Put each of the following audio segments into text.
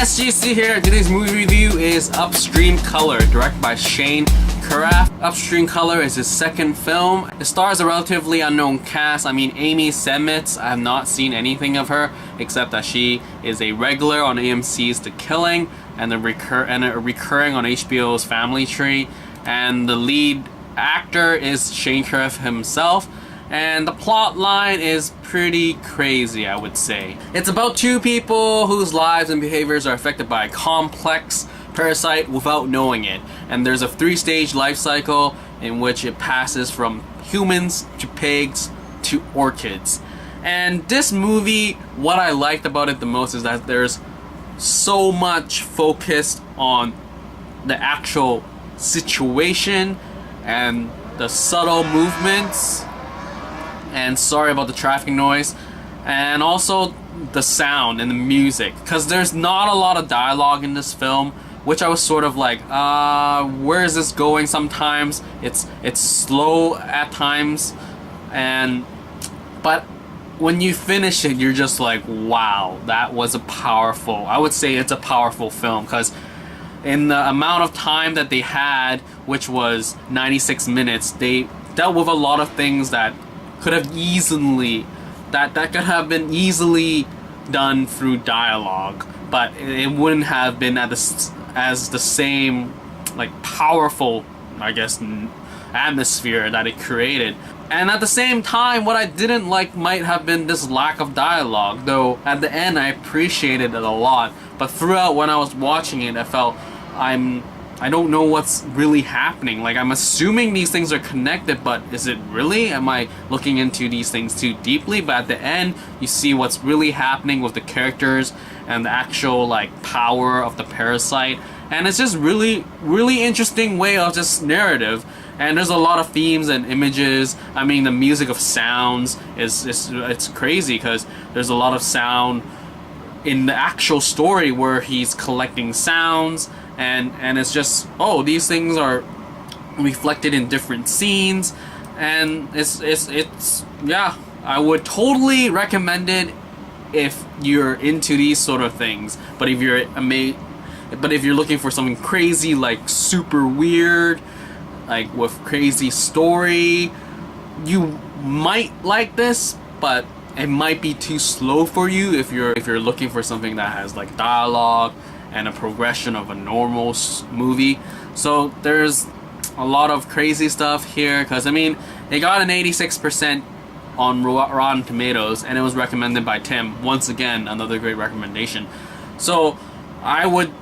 SGC here. Today's movie review is Upstream Color, directed by Carruth. Upstream Color is his second film. It stars a relatively unknown cast. I mean, Amy Seimetz, I have not seen anything of her except that she is a regular on AMC's The Killing and recurring on HBO's Family Tree. And the lead actor is Carruth himself. And the plot line is pretty crazy, I would say. It's about two people whose lives and behaviors are affected by a complex parasite without knowing it. And there's a 3-stage life cycle in which it passes from humans to pigs to orchids. And this movie, what I liked about it the most is that there's so much focus on the actual situation and the subtle movements. And sorry about the traffic noise, and also the sound and the music, because there's not a lot of dialogue in this film, which I was sort of like, where is this going? Sometimes it's slow at times, but when you finish it, you're just like, wow, that was I would say it's a powerful film, because in the amount of time that they had, which was 96 minutes, they dealt with a lot of things that could have been easily done through dialogue, but it wouldn't have been as the same like powerful, I guess, atmosphere that it created. And at the same time, what I didn't like might have been this lack of dialogue, though at the end I appreciated it a lot. But throughout when I was watching it, I felt I don't know what's really happening. Like, I'm assuming these things are connected, but is it really? Am I looking into these things too deeply? But at the end, you see what's really happening with the characters and the actual like power of the parasite. And it's just really interesting way of just narrative. And there's a lot of themes and images. I mean, the music of sounds it's crazy, because there's a lot of sound in the actual story where he's collecting sounds. And it's just, oh, these things are reflected in different scenes, and it's yeah, I would totally recommend it if you're into these sort of things. But if you're looking for something crazy, like super weird, like with crazy story, you might like this, but it might be too slow for you if you're looking for something that has like dialogue and a progression of a normal movie. So there's a lot of crazy stuff here, because I mean, it got an 86% on Rotten Tomatoes, and it was recommended by Tim. Once again, another great recommendation. So I would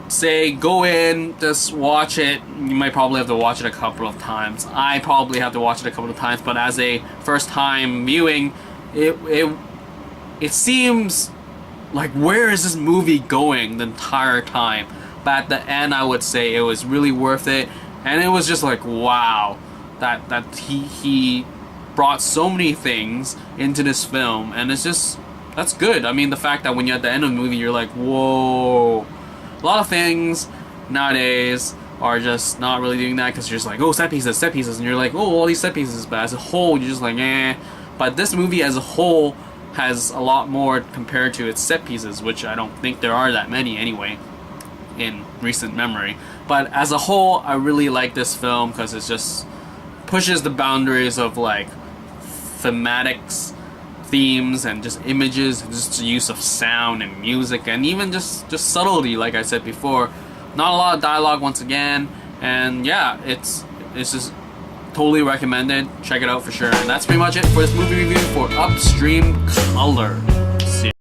say go in, just watch it. You might probably have to watch it a couple of times. I probably have to watch it a couple of times, but as a first time viewing, it seems like, where is this movie going the entire time? But at the end, I would say it was really worth it. And it was just like, wow, that he brought so many things into this film, and that's good. I mean, the fact that when you're at the end of the movie, you're like, whoa. A lot of things nowadays are just not really doing that, because you're just like, oh, set pieces, and you're like, oh, all these set pieces, but as a whole, you're just like, eh. But this movie as a whole has a lot more compared to its set pieces, which I don't think there are that many anyway in recent memory. But as a whole, I really like this film because it just pushes the boundaries of like thematics, themes, and just images, and just the use of sound and music, and even just subtlety, like I said before. Not a lot of dialogue once again, and yeah, it's just totally recommended. Check it out for sure. And that's pretty much it for this movie review for Upstream Color.